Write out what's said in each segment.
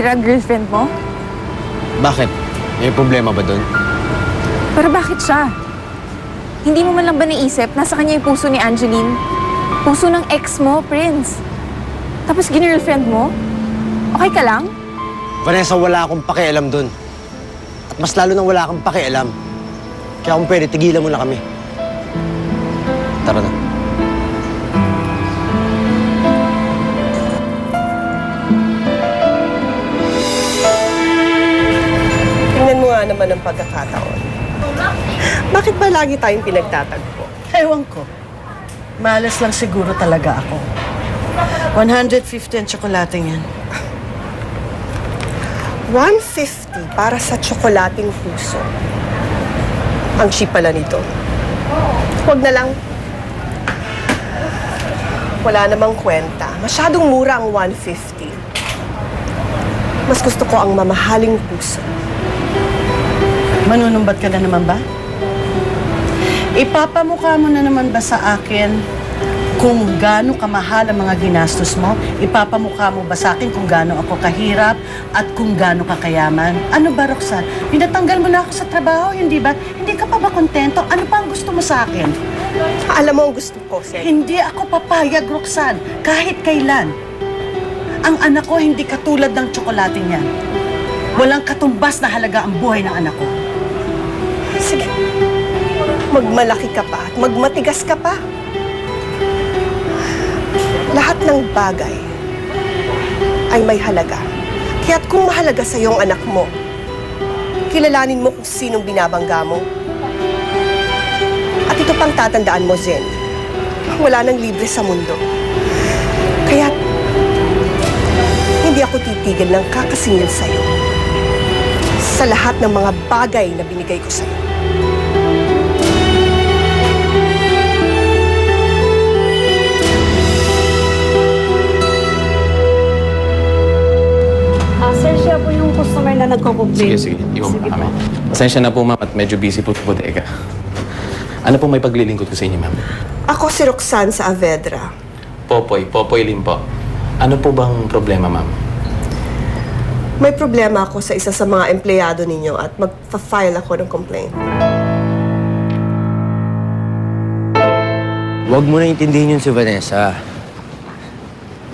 Kira, girlfriend mo? Bakit? May problema ba doon? Pero bakit siya? Hindi mo man lang ba naisip, nasa kanya yung puso ni Angeline? Puso ng ex mo, Prince. Tapos ginirlfriend mo? Okay ka lang? Vanessa, wala akong pakialam doon. At mas lalo nang wala akong pakialam. Kaya kung pwede, tigilan mo na kami. Tara na. Tingnan mo nga naman ang pagkakataon. Bakit ba lagi tayong pinagtatagpo? Ewan ko. Malas lang siguro talaga ako. 150 ang tsokolating yan. 150 para sa tsokolating puso. Ang cheap pala nito. Huwag na lang. Wala namang kwenta. Masyadong mura ang 150. Mas gusto ko ang mamahaling puso. Manunumbat ka na naman ba? Ipapamukha mo na naman ba sa akin kung gaano kamahal ang mga ginastos mo? Ipapamukha mo ba sa akin kung gaano ako kahirap at kung gaano kakayaman? Ano ba, Roxanne? Pinatanggal mo na ako sa trabaho, hindi ba? Hindi ka pa ba kontento? Ano pa ang gusto mo sa akin? Alam mo ang gusto ko, Seth. Hindi ako papayag, Roxanne, kahit kailan. Ang anak ko hindi katulad ng tsokolate niya. Walang katumbas na halaga ang buhay ng anak ko. Sige. Magmalaki ka pa at magmatigas ka pa. Lahat ng bagay ay may halaga. Kaya't kung mahalaga sa iyong anak mo, kilalanin mo kung sinong binabangga mo. At ito pang tatandaan mo, Zen. Wala nang libre sa mundo. Kaya't hindi ako titigil ng kakasingil sa'yo sa lahat ng mga bagay na binigay ko sa'yo. Sir, siya po yung customer na nagko-complain. Sige. Iwan mo kami. Pasensya na po, ma'am, at medyo busy po sa bodega. Ano po may paglilingkod ko sa inyo, ma'am? Ako si Roxanne sa Avedra. Popoy Lim po. Ano po bang problema, ma'am? May problema ako sa isa sa mga empleyado ninyo at magpa-file ako ng complaint. Huwag mo na intindihin yun si Vanessa.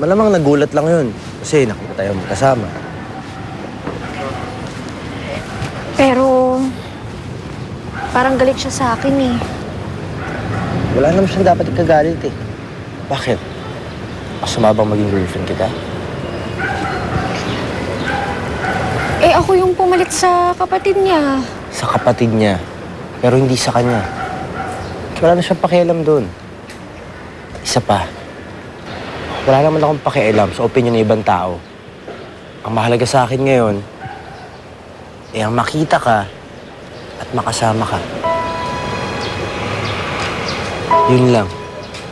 Malamang nagulat lang yun. Kasi nakita tayo magkasama. Pero, parang galit siya sa akin eh. Wala naman siyang dapat ikagalit eh. Bakit? Masama bang maging girlfriend kita? Eh, ako yung pumalit sa kapatid niya. Sa kapatid niya. Pero hindi sa kanya. Wala na siyang pakialam doon. Isa pa. Wala naman akong pakialam sa opinion ng ibang tao. Ang mahalaga sa akin ngayon, ang makita ka at makasama ka. Yun lang.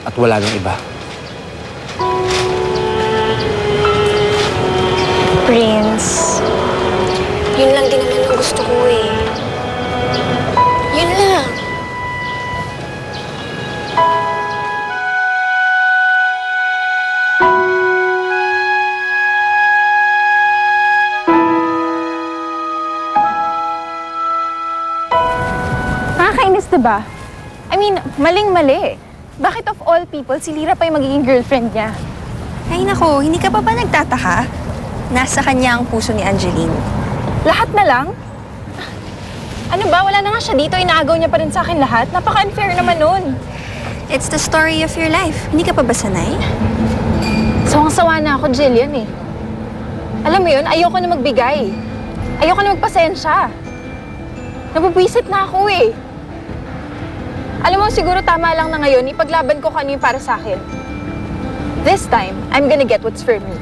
At wala nang iba. Prince, yun lang din naman ang gusto ko eh. Yun lang. Nakakainis, diba? I mean, maling-mali. Bakit of all people, si Lyra pa yung magiging girlfriend niya? Ay nako, hindi ka pa ba nagtataka? Nasa kanya ang puso ni Angeline. Lahat na lang? Ano ba? Wala na nga siya dito. Inaagaw niya pa rin sa akin lahat. Napaka-unfair naman nun. It's the story of your life. Hindi ka pa ba sanay? Sawang-sawa na ako, Jillian eh. Alam mo yun, ayoko na magbigay. Ayoko na magpasensya. Nabubwisit na ako eh. Alam mo, siguro tama lang na ngayon, ipaglaban ko kung ano yung para sa akin. This time, I'm gonna get what's for me.